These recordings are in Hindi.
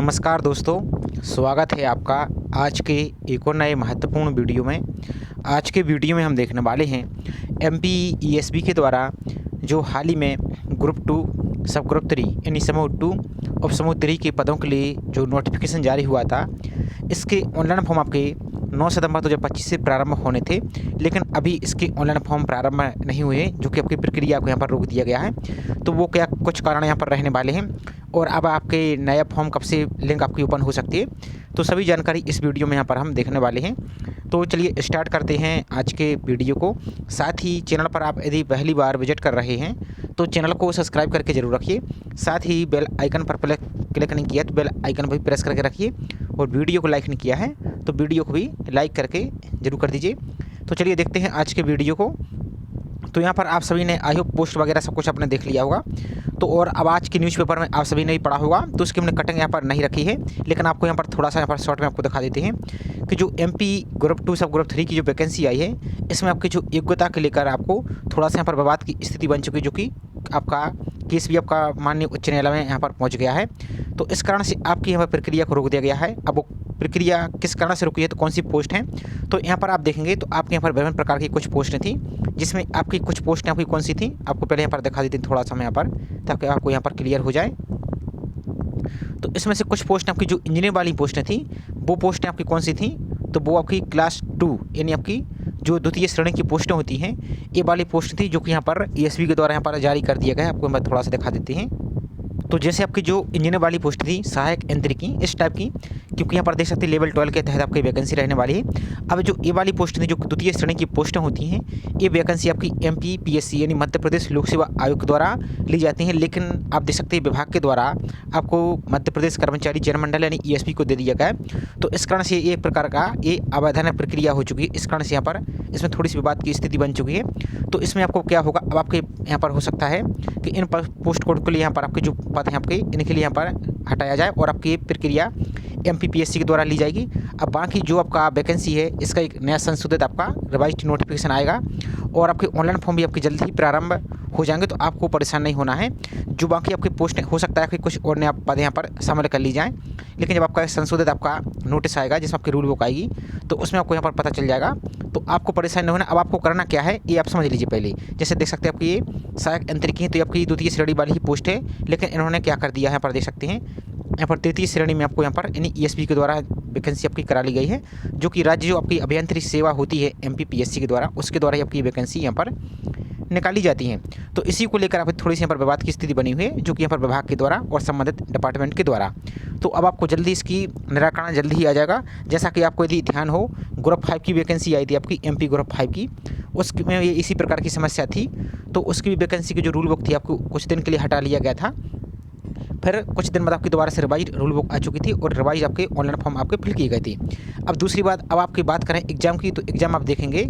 नमस्कार दोस्तों, स्वागत है आपका आज के एक और नए महत्वपूर्ण वीडियो में। आज के वीडियो में हम देखने वाले हैं MPESB के द्वारा जो हाल ही में ग्रुप 2 सब ग्रुप 3 यानी समूह 2 और समूह 3 के पदों के लिए जो नोटिफिकेशन जारी हुआ था, इसके ऑनलाइन फॉर्म आपके 9 सितंबर 2025 से प्रारंभ होने थे, लेकिन अभी इसके ऑनलाइन फॉर्म प्रारंभ नहीं हुए, जो कि आपकी प्रक्रिया को यहाँ पर रोक दिया गया है। तो वो क्या कुछ कारण यहाँ पर रहने वाले हैं और अब आपके नया फॉर्म कब से लिंक आपकी ओपन हो सकती है, तो सभी जानकारी इस वीडियो में यहाँ पर हम देखने वाले हैं। तो चलिए स्टार्ट करते हैं आज के वीडियो को। साथ ही चैनल पर आप यदि पहली बार विजिट कर रहे हैं तो चैनल को सब्सक्राइब करके जरूर रखिए। साथ ही बेल आइकन पर क्लिक नहीं किया तो बेल आइकन भी प्रेस करके रखिए, और वीडियो को लाइक नहीं किया है तो वीडियो को भी लाइक करके जरूर कर दीजिए। तो चलिए देखते हैं आज के वीडियो को। तो यहाँ पर आप सभी ने आई होप पोस्ट वगैरह सब कुछ आपने देख लिया होगा। तो और अब आज के न्यूज़पेपर में आप सभी ने भी पढ़ा होगा, तो उसकी हमने कटिंग यहाँ पर नहीं रखी है, लेकिन आपको यहाँ पर थोड़ा सा यहाँ पर शॉर्ट में आपको दिखा देते हैं कि जो MP ग्रुप 2 सब ग्रुप 3 की जो वैकेंसी आई है, इसमें आपकी जो योग्यता के लेकर आपको थोड़ा सा यहाँ पर विवाद की स्थिति बन चुकी है, जो कि आपका केस भी आपका माननीय उच्च न्यायालय में यहाँ पर पहुँच गया है। तो इस कारण से आपकी यहाँ पर प्रक्रिया को रोक दिया गया है। अब वो प्रक्रिया किस कारण से रुकी है, तो कौन सी पोस्ट है, तो यहाँ पर आप देखेंगे तो आपके यहाँ पर विभिन्न प्रकार की कुछ पोस्टें थी, जिसमें आपकी कुछ पोस्टें आपकी कौन सी थी आपको पहले यहाँ पर दिखा देती थोड़ा सा मैं यहाँ पर, ताकि आपको यहाँ पर क्लियर हो जाए। तो इसमें से कुछ पोस्टें आपकी जो इंजीनियर वाली पोस्टें थी, वो पोस्टें आपकी कौन सी थी, तो वो आपकी क्लास 2 यानी आपकी जो द्वितीय श्रेणी की पोस्टें होती हैं, ये वाली पोस्ट थी, जो कि यहाँ पर ESB के द्वारा यहाँ पर जारी कर दिया गया है। आपको मैं थोड़ा सा दिखा देते हैं। तो जैसे आपकी जो इंजीनियर वाली पोस्ट थी सहायक यंत्रिकी इस टाइप की, क्योंकि यहाँ पर देख सकते हैं लेवल 12 के तहत आपकी वैकेंसी रहने वाली है। अब जो ये वाली पोस्ट थी, जो द्वितीय श्रेणी की पोस्टें होती हैं, ये वैकेंसी आपकी MPPSC यानी मध्य प्रदेश लोक सेवा आयोग द्वारा ली जाती हैं, लेकिन आप देख सकते हैं विभाग के द्वारा आपको मध्य प्रदेश कर्मचारी जनमंडल यानी ESB को दे दिया गया है। तो इस कारण से एक प्रकार का ये अवैधानिक प्रक्रिया हो चुकी है। इस कारण से यहाँ पर इसमें थोड़ी सी विवाद की स्थिति बन चुकी है। तो इसमें आपको क्या होगा, अब आपके यहाँ पर हो सकता है कि इन पोस्ट कोड के लिए यहाँ पर आपके जो पद हैं आपके, इनके लिए यहाँ पर हटाया जाए और आपकी ये प्रक्रिया MPPSC के द्वारा ली जाएगी। अब बाकी जो आपका वैकेंसी है, इसका एक नया संशोधित आपका रिवाइज्ड नोटिफिकेशन आएगा और आपके ऑनलाइन फॉर्म भी आपकी जल्द ही प्रारंभ हो जाएंगे, तो आपको परेशान नहीं होना है। जो बाकी आपकी पोस्ट हो सकता है कि कुछ और नया पद यहाँ पर शामिल कर ली जाएँ, लेकिन जब आपका संशोधित आपका नोटिस आएगा जिसमें आपकी रूल बुक आएगी, तो उसमें आपको यहाँ पर पता चल जाएगा, तो आपको परेशान नहीं होना। अब आपको करना क्या है ये आप समझ लीजिए पहले। जैसे देख सकते हैं आपकी ये सहायक यंत्रिकी है, तो आपकी द्वितीय श्रेणी वाली ही पोस्ट है, लेकिन इन्होंने क्या कर दिया है यहाँ पर देख सकते हैं, यहाँ पर तृतीय श्रेणी में आपको यहाँ पर यानी ESB के द्वारा वैकेंसी आपकी करा ली गई है, जो कि राज्य जो आपकी अभियंत्रिक सेवा होती है MPPSC के द्वारा, उसके द्वारा ही आपकी वैकेंसी यहाँ पर निकाली जाती हैं। तो इसी को लेकर आप थोड़ी सी यहाँ पर विवाद की स्थिति बनी हुई है, जो कि यहाँ पर विभाग के द्वारा और संबंधित डिपार्टमेंट के द्वारा। तो अब आपको जल्दी इसकी निराकरण जल्दी ही आ जाएगा। जैसा कि आपको यदि ध्यान हो, ग्रुप 5 की वैकेंसी आई थी आपकी MP ग्रुप 5 की, उसमें इसी प्रकार की समस्या थी, तो उसकी भी वैकेंसी की जो रूल बुक थी आपको कुछ दिन के लिए हटा लिया गया था। फिर कुछ दिन बाद आपकी दोबारा से रिवाइज रूल बुक आ चुकी थी और रिवाइज आपके ऑनलाइन फॉर्म आपके फिल किए गए थे। अब दूसरी बात, अब आपकी बात करें एग्जाम की, तो एग्जाम आप देखेंगे,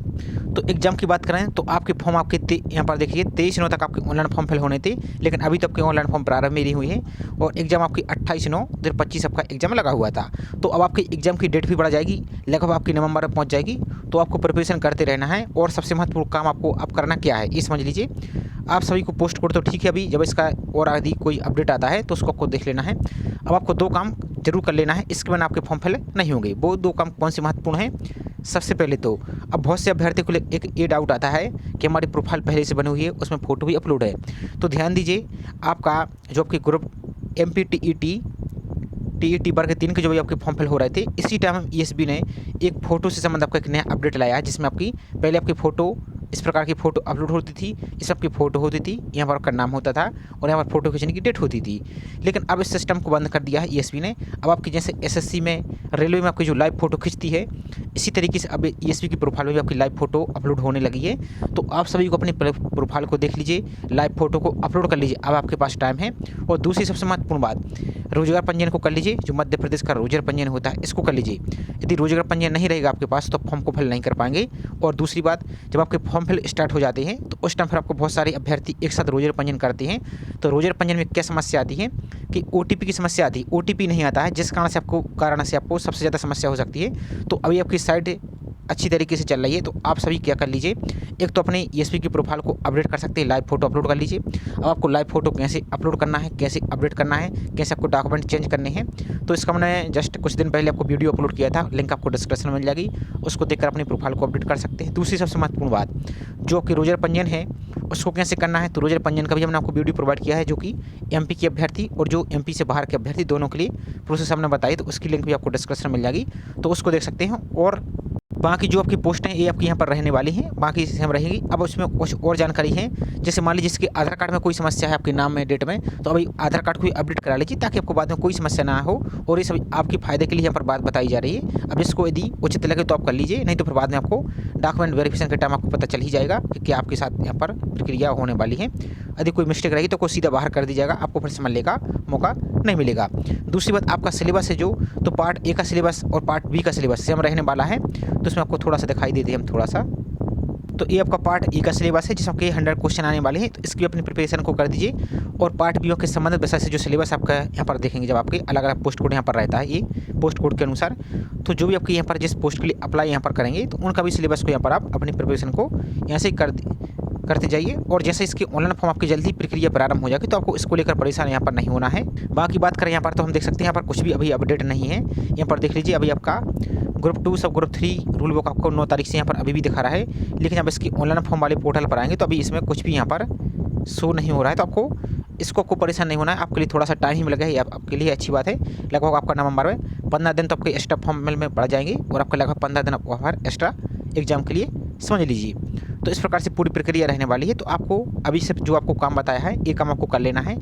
तो एग्जाम की बात करें तो आपके फॉर्म आपके यहाँ पर देखिए 23 तक आपके ऑनलाइन फॉर्म फिल होने थे, लेकिन अभी तक के ऑनलाइन फॉर्म प्रारंभ नहीं हुई है, और एग्जाम आपकी 28/9/2025 आपका एग्जाम लगा हुआ था। तो अब आपकी एग्जाम की डेट भी बढ़ जाएगी, लगभग आपकी नवंबर में पहुँच जाएगी। तो आपको प्रिपरेशन करते रहना है, और सबसे महत्वपूर्ण काम आपको अब करना क्या है ये समझ लीजिए। आप सभी को पोस्ट कोड तो ठीक है, अभी जब इसका और आदि कोई अपडेट आता है तो उसको आपको देख लेना है। अब आपको 2 काम जरूर कर लेना है, इसके बिना आपके फॉर्म फिल नहीं होंगे। वो 2 काम कौन से महत्वपूर्ण हैं? सबसे पहले तो अब बहुत से अभ्यर्थियों को एक ये डाउट आता है कि हमारी प्रोफाइल पहले से बनी हुई है, उसमें फ़ोटो भी अपलोड है। तो ध्यान दीजिए, आपका जो आपके ग्रुप MPTET वर्ग 3 के जो भी आपके फॉर्म फिल हो रहे थे, इसी टाइम ESB ने एक फ़ोटो से संबंध आपका एक नया अपडेट लाया है, जिसमें आपकी पहले आपकी फ़ोटो इस प्रकार की फ़ोटो अपलोड होती थी, इस आपकी फ़ोटो होती थी, यहाँ पर आपका नाम होता था और यहाँ पर फ़ोटो खींचने की डेट होती थी। लेकिन अब इस सिस्टम को बंद कर दिया है ESB ने। अब आपकी जैसे SSC में, रेलवे में आपकी जो लाइव फ़ोटो खींचती है, इसी तरीके से अब ESB की प्रोफाइल में भी आपकी लाइव फ़ोटो अपलोड होने लगी है। तो आप सभी को अपनी प्रोफाइल को देख लीजिए, लाइव फ़ोटो को अपलोड कर लीजिए, अब आपके पास टाइम है। और दूसरी सबसे महत्वपूर्ण बात, रोजगार पंजीयन को कर लीजिए, जो मध्य प्रदेश का रोजगार पंजीयन होता है इसको कर लीजिए। यदि रोजगार पंजीयन नहीं रहेगा आपके पास तो फॉर्म को फिल नहीं कर पाएंगे। और दूसरी बात, जब आपके फॉर्म फिल स्टार्ट हो जाते हैं तो उस टाइम फिर आपको बहुत सारे अभ्यर्थी एक साथ रोजगार पंजीयन करते हैं। तो रोजगार पंजीयन में क्या समस्या आती है कि OTP की समस्या आती है, OTP नहीं आता है, जिस कारण से आपको सबसे ज़्यादा समस्या हो सकती है। तो अभी आपकी साइट अच्छी तरीके से चल रही है। तो आप सभी क्या कर लीजिए, एक तो अपने ईएसपी की प्रोफाइल को अपडेट कर सकते हैं, लाइव फोटो अपलोड कर लीजिए। अब आपको लाइव फोटो कैसे अपलोड करना है, कैसे अपडेट करना है, कैसे आपको डॉक्यूमेंट चेंज करने हैं, तो इसका मैंने जस्ट कुछ दिन पहले आपको वीडियो अपलोड किया था, लिंक आपको डिस्क्रिप्शन में मिल जाएगी, उसको देखकर अपनी प्रोफाइल को अपडेट कर सकते हैं। दूसरी सबसे महत्वपूर्ण बात, जो कि रोजर पंजीयन है उसको कैसे करना है, तो रोजर पंजीयन का भी हमने आपको वीडियो प्रोवाइड किया है, जो कि एमपी के अभ्यर्थी और जो एमपी से बाहर के अभ्यर्थी दोनों के लिए प्रोसेस हमने बताई, तो उसकी लिंक भी आपको डिस्क्रिप्शन में मिल जाएगी, तो उसको देख सकते हैं। और बाकी जो आपकी पोस्ट हैं ये आपकी यहाँ पर रहने वाली हैं, बाकी सेम रहेगी। अब उसमें कुछ और जानकारी है, जैसे मान लीजिए जिसके आधार कार्ड में कोई समस्या है आपके नाम में, डेट में, तो अभी आधार कार्ड को अपडेट करा लीजिए ताकि आपको बाद में कोई समस्या ना हो। और ये सब आपके फायदे के लिए यहाँ पर बात बताई जा रही है। अब इसको यदि उचित लगे तो आप कर लीजिए, नहीं तो फिर बाद में आपको डॉक्यूमेंट वेरिफिकेशन के टाइम आपको पता चल ही जाएगा कि क्या आपके साथ यहाँ पर प्रक्रिया होने वाली है। यदि कोई मिस्टेक रहेगी तो कोई सीधा बाहर कर दी जाएगा, आपको फिर समझने का मौका नहीं मिलेगा। दूसरी बात, आपका सिलेबस है जो, तो पार्ट ए का सिलेबस और पार्ट बी का सिलेबस सेम रहने वाला है, तो इसमें आपको थोड़ा सा दिखाई देते हैं हम थोड़ा सा। तो ये आपका पार्ट ए का सिलेबस है जिसमें के 100 क्वेश्चन आने वाले हैं, तो इसकी अपनी प्रिपरेशन को कर दीजिए। और पार्ट बी के संबंधित विषय से जो सिलेबस आपका यहाँ पर देखेंगे, जब आपके अलग अलग पोस्ट कोड यहाँ पर रहता है, ये पोस्ट कोड के अनुसार, तो जो भी आपके यहाँ पर जिस पोस्ट के लिए अप्लाई यहाँ पर करेंगे, तो उनका भी सिलेबस को यहाँ पर आप अपनी प्रिपरेशन को यहाँ से करते जाइए। और जैसे इसकी ऑनलाइन फॉर्म आपकी जल्दी प्रक्रिया प्रारंभ हो जाएगी, तो आपको इसको लेकर परेशान यहाँ पर नहीं होना है। बाकी बात करें यहाँ पर, तो हम देख सकते हैं यहाँ पर कुछ भी अभी अपडेट नहीं है। यहाँ पर देख लीजिए, अभी आपका ग्रुप 2 सब ग्रुप 3 रूल बुक आपको 9 तारीख से यहाँ पर अभी भी दिखा रहा है, लेकिन जब इसकी ऑनलाइन फॉर्म वाले पोर्टल पर आएंगे तो अभी इसमें कुछ भी यहाँ पर शो नहीं हो रहा है। तो आपको परेशान नहीं होना है, आपके लिए थोड़ा सा टाइम ही मिल गया है, आपके लिए अच्छी बात है। लगभग आपका नवंबर में 15 दिन तो आपके एक्स्ट्रा फॉर्म में बढ़ जाएंगे, और आपका लगभग 15 दिन वहाँ एक्स्ट्रा एग्जाम के लिए समझ लीजिए। तो इस प्रकार से पूरी प्रक्रिया रहने वाली है। तो आपको अभी सिर्फ जो आपको काम बताया है ये काम आपको कर लेना है,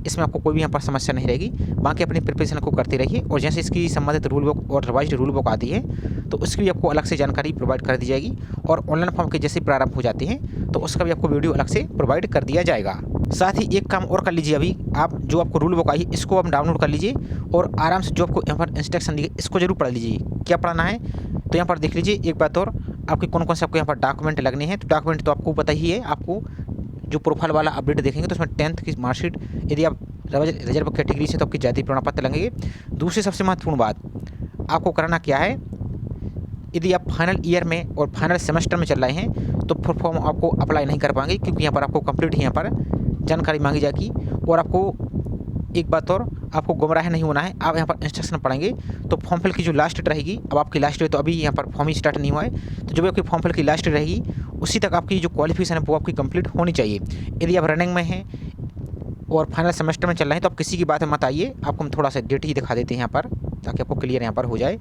इसमें आपको कोई भी यहाँ पर समस्या नहीं रहेगी। बाकी अपनी प्रिपरेशन को करते रहिए, और जैसे इसकी संबंधित रूल बुक और रिवाइज्ड रूल बुक आती है तो उसकी भी आपको अलग से जानकारी प्रोवाइड कर दी जाएगी। और ऑनलाइन फॉर्म के जैसे प्रारंभ हो जाते हैं तो उसका भी आपको वीडियो अलग से प्रोवाइड कर दिया जाएगा। साथ ही एक काम और कर लीजिए, अभी आप जो आपको रूल बुक आई है इसको आप डाउनलोड कर लीजिए, और आराम से जो आपको यहाँ पर इंस्ट्रक्शन दी है इसको जरूर पढ़ लीजिए। क्या पढ़ना है, तो यहाँ पर देख लीजिए। एक बात और, आपके कौन कौन से आपको यहाँ पर डॉक्यूमेंट लगने हैं, तो डॉक्यूमेंट तो आपको पता ही है। आपको जो प्रोफाइल वाला अपडेट देखेंगे तो उसमें 10th की मार्कशीट, यदि आप रिजर्व कैटेगरी से तो आपकी जाति प्रमाण पत्र लगेंगे। दूसरी सबसे महत्वपूर्ण बात, आपको करना क्या है, यदि आप फाइनल ईयर में और फाइनल सेमेस्टर में चल रहे हैं तो फुल फॉर्म आपको अप्लाई नहीं कर पाएंगे, क्योंकि यहाँ पर आपको कंप्लीट यहाँ पर जानकारी मांगी जाएगी। और आपको एक बात और, आपको गुमराह नहीं होना है। आप यहाँ पर इंस्ट्रक्शन पढ़ेंगे तो फॉर्म फिल की जो लास्ट डेट रहेगी, अब आपकी लास्ट डेट तो अभी यहाँ पर फॉर्म ही स्टार्ट नहीं हुआ है, तो जो भी आपकी फॉर्म फिल की लास्ट डेट रहेगी उसी तक आपकी जो क्वालिफिकेशन है वो आपकी कंप्लीट होनी चाहिए। यदि आप रनिंग में हैं और फाइनल सेमेस्टर में चल रहे हैं तो आप किसी की बात मत आइए। आपको हम थोड़ा सा डेट ही दिखा देते हैं यहाँ पर, ताकि आपको क्लियर यहाँ पर हो जाए।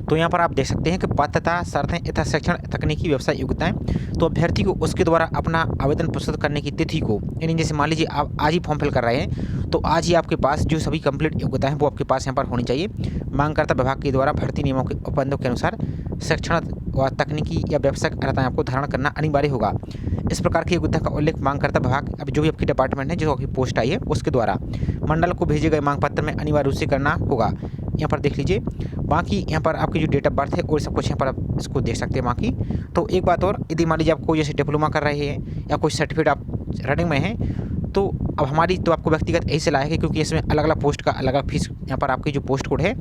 तो यहाँ पर आप देख सकते हैं कि पात्रता शर्तें तथा शिक्षण तकनीकी व्यवसाय योग्यताएं, तो अभ्यर्थी को उसके द्वारा अपना आवेदन प्रस्तुत करने की तिथि को, यानी जैसे मान लीजिए आप आज ही फॉर्म फिल कर रहे हैं तो आज ही आपके पास जो सभी कंप्लीट योग्यता है वो आपके पास यहाँ पर होनी चाहिए। मांगकर्ता विभाग के द्वारा भर्ती नियमों के उपबंधों के अनुसार शिक्षण व तकनीकी या व्यावसायिक अर्हताएं आपको धारण करना अनिवार्य होगा। इस प्रकार की योग्यता का उल्लेख मांगकर्ता विभाग, अब जो भी आपकी डिपार्टमेंट है, जो आपकी पोस्ट आई है उसके द्वारा मंडल को भेजे गए मांग पत्र में अनिवार्य रूप से करना होगा। यहाँ पर देख लीजिए। बाकी यहाँ पर आपकी जो डेट ऑफ बर्थ है और सब कुछ यहाँ पर आप इसको देख सकते हैं बाकी। तो एक बात और, यदि मान लीजिए आप कोई जैसे डिप्लोमा कर रहे हैं या कोई सर्टिफिकेट आप रनिंग में हैं, तो अब हमारी तो आपको व्यक्तिगत यही सलाह है कि क्योंकि इसमें अलग अलग पोस्ट का अलग अलग फीस, यहाँ पर आपकी जो पोस्ट कोड है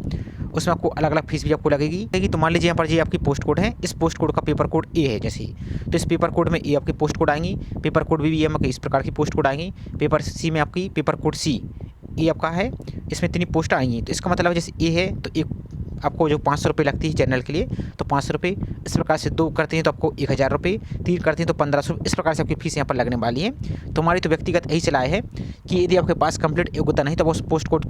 उसमें आपको अलग अलग फीस भी आपको लगेगी। तो मान लीजिए यहाँ पर ये आपकी पोस्ट कोड है, इस पोस्ट कोड का पेपर कोड ए है जैसे, तो इस पेपर कोड में ए आपकी पोस्ट कोड आएंगी, पेपर कोड भी एम इस प्रकार की पोस्ट कोड आएंगी, पेपर सी में आपकी पेपर कोड सी ये आपका है, इसमें इतनी पोस्ट आएंगी। तो इसका मतलब जैसे ए है तो एक आपको जो 500 रुपये लगती है जनरल के लिए तो 500 रुपये, इस प्रकार से 2 करते हैं तो आपको 1000 रुपये, 3 करते हैं तो 1500, इस प्रकार से आपकी फीस यहाँ पर लगने वाली है। तो हमारी तो व्यक्तिगत यही सलाह है कि यदि आपके पास कंप्लीट योग्यता नहीं तो उस पोस्ट कोड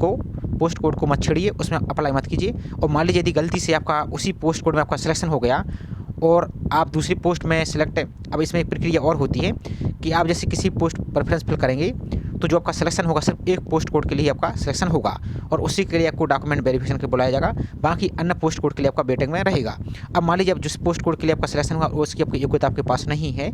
को मत छेड़िए, उसमें अप्लाई मत कीजिए। और मान लीजिए यदि गलती से आपका उसी पोस्ट कोड में आपका सिलेक्शन हो गया और आप दूसरी पोस्ट में सिलेक्ट, अब इसमें एक प्रक्रिया और होती है कि आप जैसे किसी पोस्ट प्रेफरेंस फिल करेंगे तो जो आपका सिलेक्शन होगा सिर्फ एक पोस्ट कोड के लिए आपका सिलेक्शन होगा और उसी के लिए आपको डॉक्यूमेंट वेरिफिकेशन के बुलाया जाएगा, बाकी अन्य पोस्ट कोड के लिए आपका वेटिंग में रहेगा। अब मान लीजिए अब जिस पोस्ट कोड के लिए आपका सिलेक्शन हुआ उसकी आपकी योग्यता आपके पास नहीं है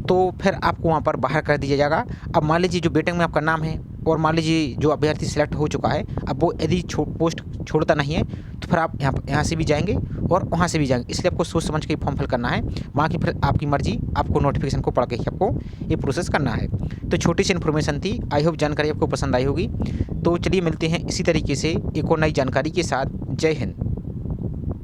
तो फिर आपको वहाँ पर बाहर कर दिया जाएगा। अब मान लीजिए जो वेटिंग में आपका नाम है और मान लीजिए जो अभ्यर्थी सिलेक्ट हो चुका है, अब वो यदि पोस्ट छोड़ता नहीं है तो फिर आप यहाँ से भी जाएंगे और वहाँ से भी जाएंगे, इसलिए आपको सोच समझ के फॉर्म फिल करना है। बाकी फिर आपकी मर्जी, आपको नोटिफिकेशन को पढ़ के ही आपको ये प्रोसेस करना है। तो छोटी सी इन्फॉर्मेशन थी, आई होप जानकारी आपको पसंद आई होगी। तो चलिए मिलते हैं इसी तरीके से एक और नई जानकारी के साथ। जय हिंद।